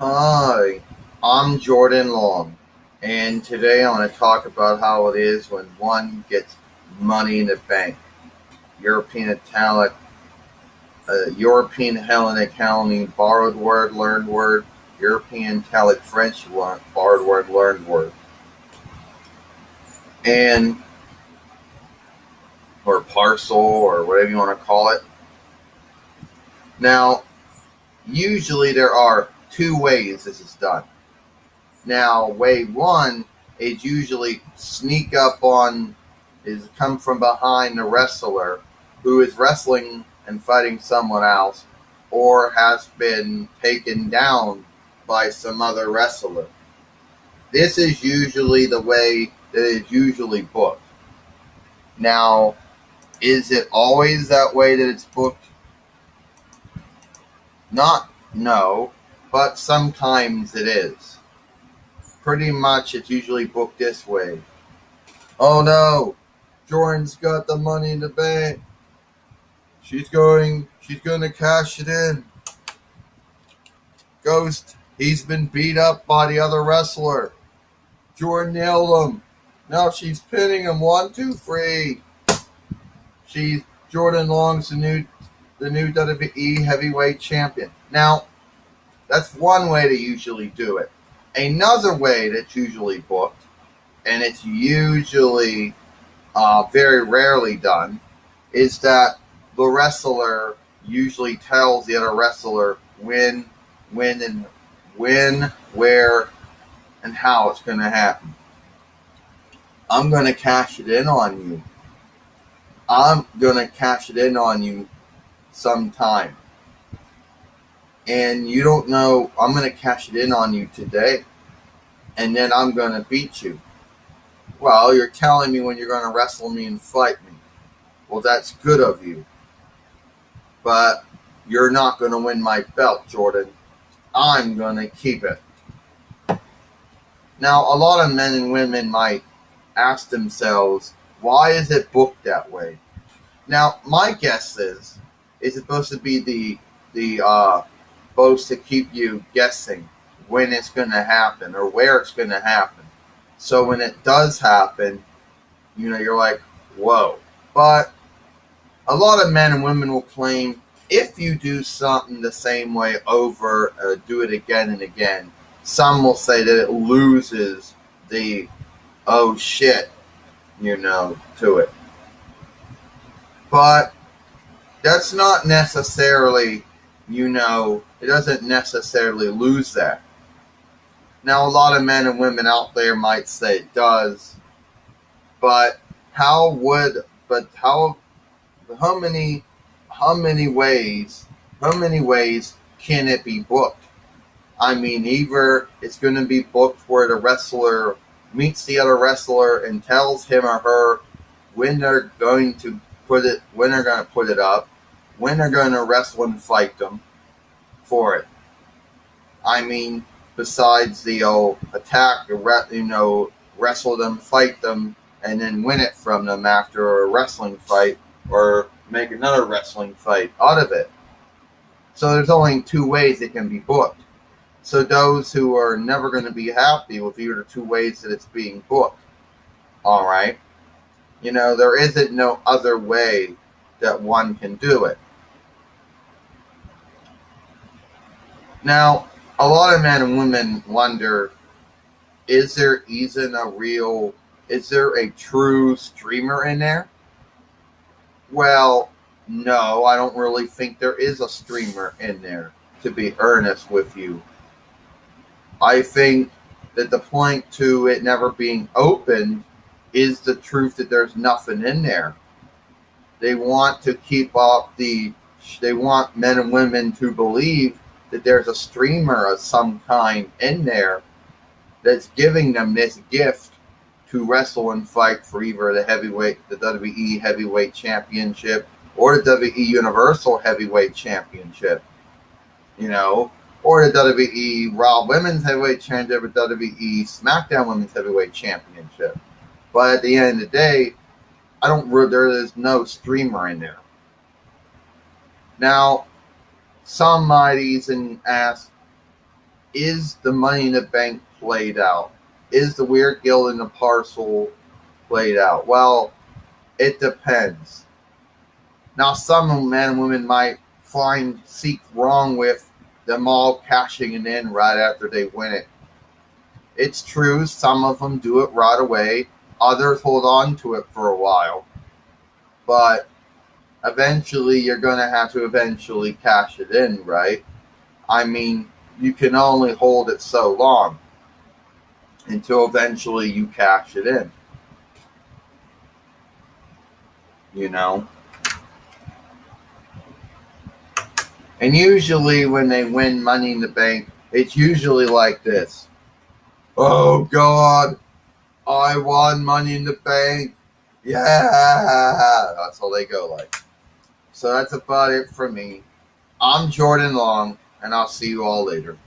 Hi, I'm Jordan Long, and today I want to talk about how it is when one gets money in the bank. European Italic, European Hellenic Hellenic, borrowed word, learned word, European Italic French borrowed word, learned word, and or parcel or whatever you want to call it. Now, usually there are two ways this is done. Now, way one is usually sneak up on, is come from behind the wrestler who is wrestling and fighting someone else, or has been taken down by some other wrestler. This is usually the way that is usually booked. Now, is it always that way that it's booked? Not, no, but sometimes it is. Pretty much it's usually booked this way. Oh no, Jordan's got the money in the bank. She's going to cash it in. Ghost, he's been beat up by the other wrestler. Jordan nailed him. Now she's pinning him. 1, 2, 3. She's Jordan Long's the new WWE heavyweight champion. Now, that's one way to usually do it. Another way that's usually booked, and it's usually very rarely done, is that the wrestler usually tells the other wrestler when, where, and how it's going to happen. I'm going to cash it in on you. I'm going to cash it in on you sometime. And you don't know, I'm going to cash it in on you today. And then I'm going to beat you. Well, you're telling me when you're going to wrestle me and fight me. Well, that's good of you. But you're not going to win my belt, Jordan. I'm going to keep it. Now, a lot of men and women might ask themselves, why is it booked that way? Now, my guess is it's supposed to be supposed to keep you guessing when it's going to happen or where it's going to happen. So when it does happen, you're like, whoa. But a lot of men and women will claim if you do something the same way over, do it again and again, some will say that it loses the oh shit, to it. But that's not necessarily, it doesn't necessarily lose that. Now, a lot of men and women out there might say it does, but how many ways can it be booked? I mean, either it's going to be booked where the wrestler meets the other wrestler and tells him or her when they're going to put it up, when they're going to wrestle and fight them for it. I mean, besides the old attack, wrestle them, fight them, and then win it from them after a wrestling fight, or make another wrestling fight out of it. So there's only two ways it can be booked. So those who are never going to be happy with either two ways that it's being booked, all right, there isn't no other way that one can do it. Now, a lot of men and women wonder, is there a true streamer in there? Well, no, I don't really think there is a streamer in there, to be earnest with you. I think that the point to it never being opened is the truth that there's nothing in there. They want to they want men and women to believe that there's a streamer of some kind in there that's giving them this gift to wrestle and fight for either the WWE Heavyweight Championship or the WWE Universal Heavyweight Championship, or the WWE Raw Women's Heavyweight Championship or WWE SmackDown Women's Heavyweight Championship. But at the end of the day, there is no streamer in there. Now, some might even ask, is the Money in the Bank played out? Is the Weregild in the Parcel played out? Well, it depends. Now, some men and women might seek wrong with them all cashing it in right after they win it. It's true, some of them do it right away. Others hold on to it for a while. But eventually, you're going to have to eventually cash it in, right? I mean, you can only hold it so long until eventually you cash it in. You know? And usually when they win Money in the Bank, it's usually like this. Oh God, I won Money in the Bank. Yeah, that's how they go like. So that's about it for me. I'm Jordan Long, and I'll see you all later.